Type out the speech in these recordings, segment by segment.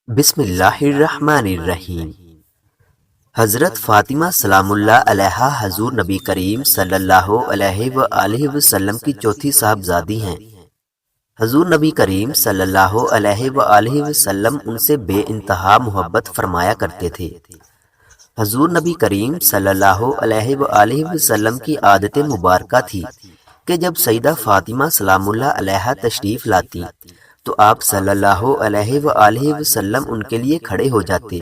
بسم اللہ الرحمن الرحیم۔ حضرت فاطمہ سلام اللہ علیہا حضور نبی کریم صلی اللہ علیہ وآلہ وسلم کی چوتھی صاحبزادی ہیں۔ حضور نبی کریم صلی اللہ علیہ وآلہ وسلم ان سے بے انتہا محبت فرمایا کرتے تھے۔ حضور نبی کریم صلی اللہ علیہ وآلہ وسلم کی عادت مبارکہ تھی کہ جب سیدہ فاطمہ سلام اللہ علیہا تشریف لاتی تو آپ صلی اللہ علیہ وآلہ وسلم ان کے لیے کھڑے ہو جاتے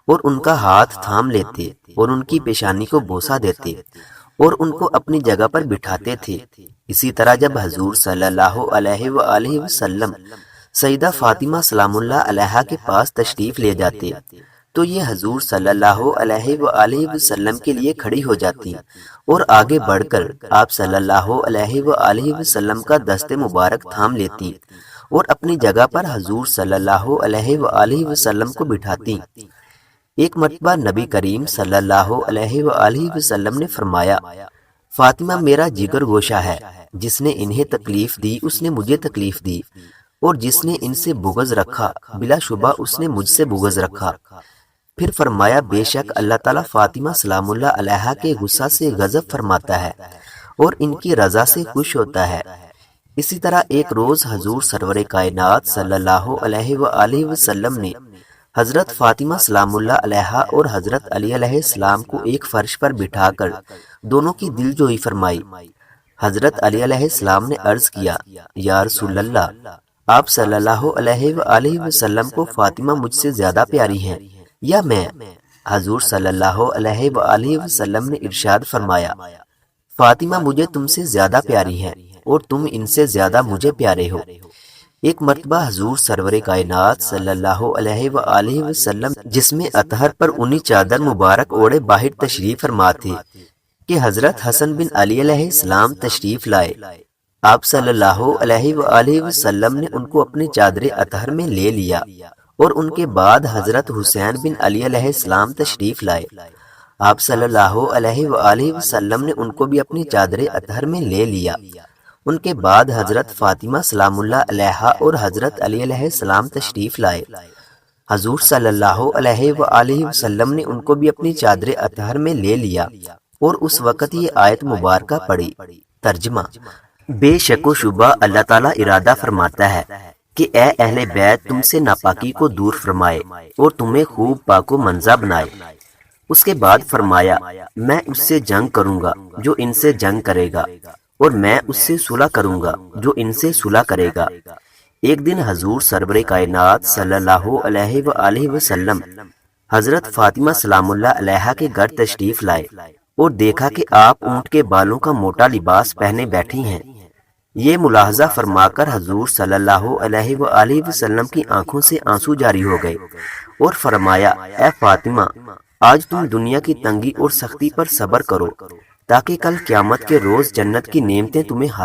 اور ان کا ہاتھ تھام لیتے اور ان کی پیشانی کو بوسہ دیتے اور ان کو اپنی جگہ پر بٹھاتے تھے۔ اسی طرح جب حضور صلی اللہ علیہ وآلہ وسلم سیدہ فاطمہ سلام اللہ علیہا کے پاس تشریف لے جاتے تو یہ حضور صلی اللہ علیہ وآلہ وسلم کے لیے کھڑی ہو جاتی اور آگے بڑھ کر آپ صلی اللہ علیہ وآلہ وسلم کا دست مبارک تھام لیتی اور اپنی جگہ پر حضور صلی اللہ علیہ وآلہ وسلم کو بٹھاتی۔ ایک مرتبہ نبی کریم صلی اللہ علیہ وآلہ وسلم نے فرمایا، فاطمہ میرا جگر گوشہ ہے، جس نے انہیں تکلیف دی اس نے مجھے تکلیف دی، اور جس نے ان سے بغض رکھا بلا شبہ اس نے مجھ سے بغض رکھا۔ پھر فرمایا، بے شک اللہ تعالیٰ فاطمہ سلام اللہ علیہا کے غصہ سے غضب فرماتا ہے اور ان کی رضا سے خوش ہوتا ہے۔ اسی طرح ایک روز حضور سرور کائنات صلی اللہ علیہ وآلہ وسلم نے حضرت فاطمہ سلام اللہ علیہا اور حضرت علی علیہ السلام کو ایک فرش پر بٹھا کر دونوں کی دل جوئی فرمائی۔ حضرت علی علیہ السلام نے عرض کیا، یا رسول اللہ، آپ صلی اللہ علیہ وآلہ وسلم کو فاطمہ مجھ سے زیادہ پیاری ہیں یا میں؟ حضور صلی اللہ علیہ وآلہ وسلم نے ارشاد فرمایا، فاطمہ مجھے تم سے زیادہ پیاری ہیں اور تم ان سے زیادہ مجھے پیارے ہو۔ ایک مرتبہ حضور سرور کائنات صلی اللہ علیہ وآلہ وسلم جسم اطہر پر اونی چادر مبارک اوڑے باہر تشریف فرما تھے کہ حضرت حسن بن علی علیہ السلام تشریف لائے۔ آپ صلی اللہ علیہ وآلہ وسلم نے ان کو اپنی چادر اطہر میں لے لیا اور ان کے بعد حضرت حسین بن علی علیہ السلام تشریف لائے۔ آپ صلی اللہ علیہ وآلہ وسلم نے ان کو بھی اپنی چادر اطہر میں لے لیا۔ ان کے بعد حضرت فاطمہ سلام اللہ علیہا اور حضرت علی علیہ السلام تشریف لائے۔ حضور صلی اللہ علیہ وآلہ وسلم نے ان کو بھی اپنی چادر اطہر میں لے لیا اور اس وقت یہ آیت مبارکہ پڑھی۔ ترجمہ: بے شک و شبہ اللہ تعالیٰ ارادہ فرماتا ہے کہ اے اہل بیت تم سے ناپاکی کو دور فرمائے اور تمہیں خوب پاک و منزہ بنائے۔ اس کے بعد فرمایا، میں اس سے جنگ کروں گا جو ان سے جنگ کرے گا اور میں اس سے صلح کروں گا جو ان سے صلح کرے گا۔ ایک دن حضور سرور کائنات صلی اللہ علیہ وآلہ وسلم حضرت فاطمہ سلام اللہ علیہا کے گھر تشریف لائے اور دیکھا کہ آپ اونٹ کے بالوں کا موٹا لباس پہنے بیٹھی ہیں۔ یہ ملاحظہ فرما کر حضور صلی اللہ علیہ وآلہ وسلم کی آنکھوں سے آنسو جاری ہو گئے اور فرمایا، اے فاطمہ، آج تم دنیا کی تنگی اور سختی پر صبر کرو تاکہ کل قیامت کے روز جنت کی نعمتیں تمہیں حاصل